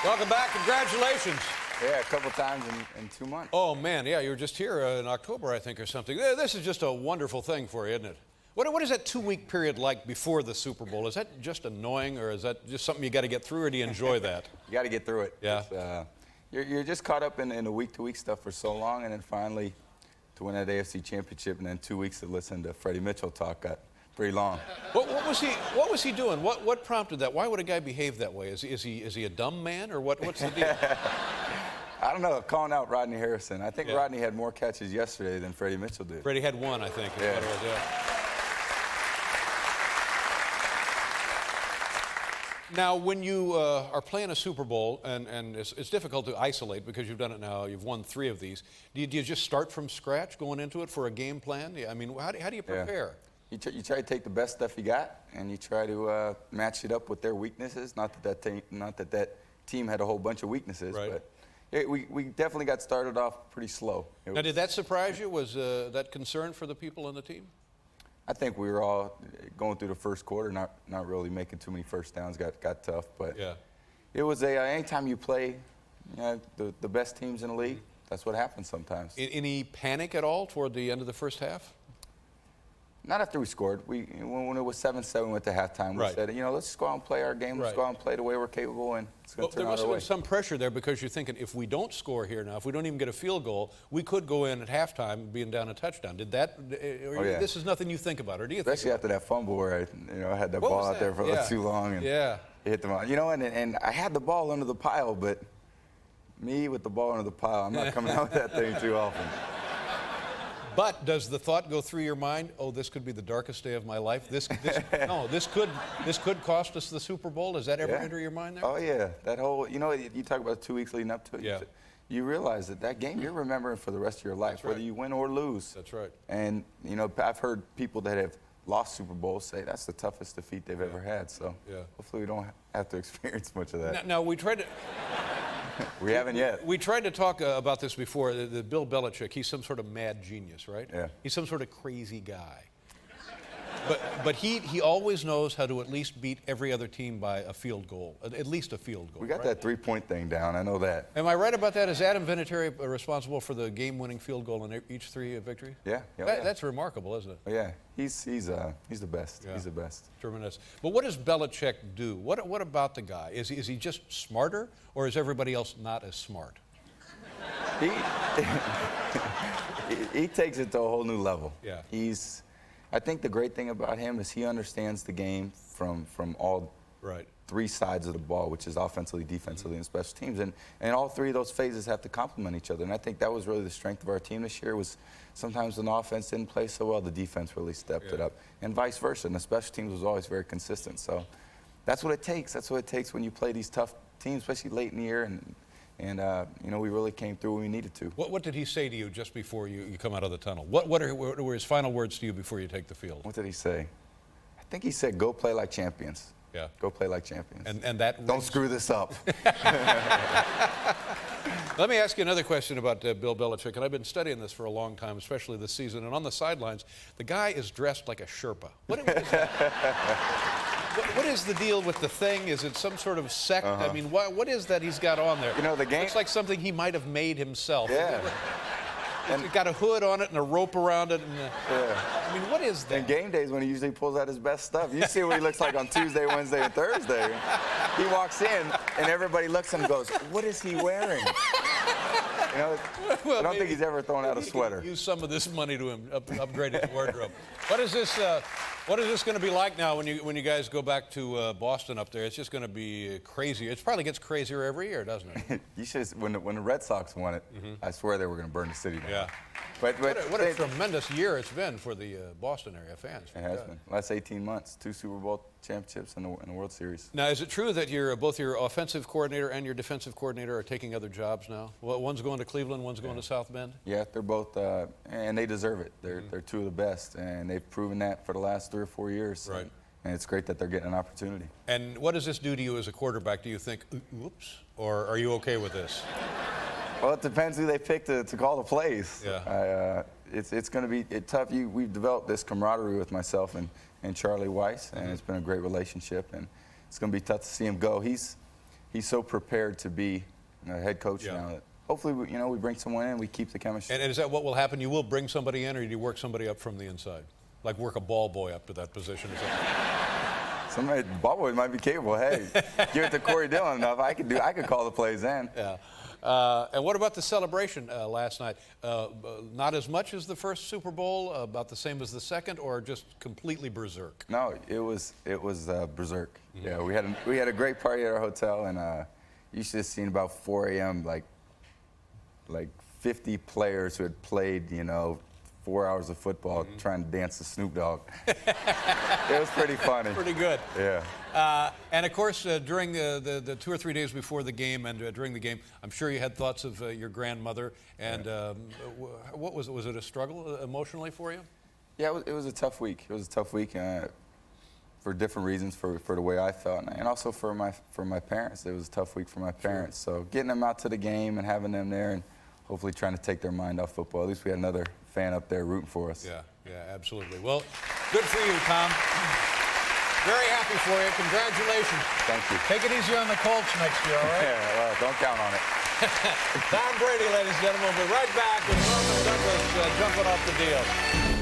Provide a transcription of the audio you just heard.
Welcome back. Congratulations. Yeah, a couple times in 2 months. Oh, man, yeah, you were just here in October, I think, or something. This is just a wonderful thing for you, isn't it? What is that 2-week period like before the Super Bowl? Is that just annoying, or is that just something you got to get through, or do you enjoy that? You got to get through it. Yeah. You're just caught up in the week-to-week stuff for so long, and then finally to win that AFC Championship, and then 2 weeks to listen to Freddie Mitchell talk got pretty long. What was he doing? What prompted that? Why would a guy behave that way? Is he a dumb man, or what's the deal? I don't know, calling out Rodney Harrison. I think Rodney had more catches yesterday than Freddie Mitchell did. Freddie had one, I think. Yeah. What it was, yeah. Now, when you are playing a Super Bowl, and it's difficult to isolate because you've done it now, you've won 3 of these, do you just start from scratch going into it for a game plan? I mean, how do you prepare? You try to take the best stuff you got, and you try to match it up with their weaknesses. Not that team had a whole bunch of weaknesses, right. But we definitely got started off pretty slow. Now, did that surprise you? Was that concern for the people on the team? I think we were all going through the first quarter, not really making too many first downs. Got tough, but yeah. It was anytime you play the best teams in the league, that's what happens sometimes. Any panic at all toward the end of the first half? Not after we scored. When it was 7-7, we went to halftime. We said, let's just go out and play our game. Let's go out and play the way we're capable, and it's going to turn out our way. There must have been some pressure there because you're thinking, if we don't score here now, if we don't even get a field goal, we could go in at halftime being down a touchdown. Did that? This is nothing you think about, or do you? Especially after that fumble where I had that ball out there for too long and hit them out. And I had the ball under the pile, but me with the ball under the pile, I'm not coming out with that thing too often. But does the thought go through your mind, oh, this could be the darkest day of my life? This could cost us the Super Bowl? Does that ever enter your mind there? Oh, yeah. That whole, you talk about 2 weeks leading up to it. Yeah. You realize that game you're remembering for the rest of your life, whether you win or lose. That's right. And, I've heard people that have lost Super Bowls say that's the toughest defeat they've ever had. So hopefully we don't have to experience much of that. Now we tried to... We haven't yet. We tried to talk about this before. The Bill Belichick, he's some sort of mad genius, right? Yeah. He's some sort of crazy guy. But he always knows how to at least beat every other team by a field goal, at least a field goal. We got that 3-point thing down. I know that. Am I right about that? Is Adam Vinatieri responsible for the game-winning field goal in each 3 victories? Yeah. That's remarkable, isn't it? Oh, yeah. He's the best. Yeah. He's the best. Tremendous. But what does Belichick do? What about the guy? Is he just smarter, or is everybody else not as smart? He takes it to a whole new level. Yeah. I think the great thing about him is he understands the game from all 3 sides of the ball, which is offensively, defensively, and special teams. And all 3 of those phases have to complement each other. And I think that was really the strength of our team this year, was sometimes when the offense didn't play so well, the defense really stepped it up. And vice versa. And the special teams was always very consistent. So that's what it takes. That's what it takes when you play these tough teams, especially late in the year. And we really came through when we needed to. What did he say to you just before you come out of the tunnel? What were his final words to you before you take the field? What did he say? I think he said, go play like champions. Yeah. Go play like champions. And that don't screw this up. Let me ask you another question about Bill Belichick, and I've been studying this for a long time, especially this season. And on the sidelines, the guy is dressed like a Sherpa. What is the deal with the thing? Is it some sort of sect? I mean, what is that he's got on there? The game looks like something he might have made himself. Yeah. It's got a hood on it and a rope around it. I mean, what is that? And game days when he usually pulls out his best stuff. You see what he looks like on Tuesday, Wednesday, and Thursday. He walks in, and everybody looks at him and goes, what is he wearing? I don't think he's ever thrown out a sweater. Use some of this money to upgrade his wardrobe. What is this going to be like now when you guys go back to Boston up there? It's just going to be crazy. It probably gets crazier every year, doesn't it? You should. When the Red Sox won it, I swear they were going to burn the city down. Yeah. But what a tremendous year it's been for the Boston area fans. It has been. Last 18 months, 2 Super Bowl championships and the World Series. Now, is it true that both your offensive coordinator and your defensive coordinator are taking other jobs now? Well, one's going to Cleveland, one's going to South Bend? Yeah, they're both, and they deserve it. They're 2 of the best, and they've proven that for the last 3 or 4 years. Right. And it's great that they're getting an opportunity. And what does this do to you as a quarterback? Do you think, oops, or are you okay with this? Well, it depends who they pick to call the plays. Yeah. It's going to be tough. We've developed this camaraderie with myself and Charlie Weiss, and it's been a great relationship. And it's going to be tough to see him go. he's so prepared to be a head coach now that hopefully we bring someone in, we keep the chemistry. And is that what will happen? You will bring somebody in, or do you work somebody up from the inside? Like work a ball boy up to that position or something? Somebody, ball boy might be capable. Hey, give it to Corey Dillon enough. I could call the plays in. Yeah. And what about the celebration last night? Not as much as the first Super Bowl, about the same as the second, or just completely berserk? No, it was berserk. Mm-hmm. Yeah, we had a great party at our hotel, and you should have seen about 4 a.m. like 50 players who had played 4 hours of football trying to dance to Snoop Dogg. It was pretty funny. Pretty good. Yeah. And of course, during the 2 or 3 days before the game and during the game, I'm sure you had thoughts of your grandmother. And what was it? Was it a struggle emotionally for you? Yeah, it was a tough week. It was a tough week for different reasons, for the way I felt, and also for my parents. It was a tough week for my parents. So getting them out to the game and having them there, and hopefully trying to take their mind off football. At least we had another fan up there rooting for us. Yeah, absolutely. Well, good for you, Tom. Very happy for you. Congratulations. Thank you. Take it easy on the Colts next year, all right? Yeah, well, don't count on it. Tom Brady, ladies and gentlemen. We'll be right back with Norman Douglas jumping off the deal.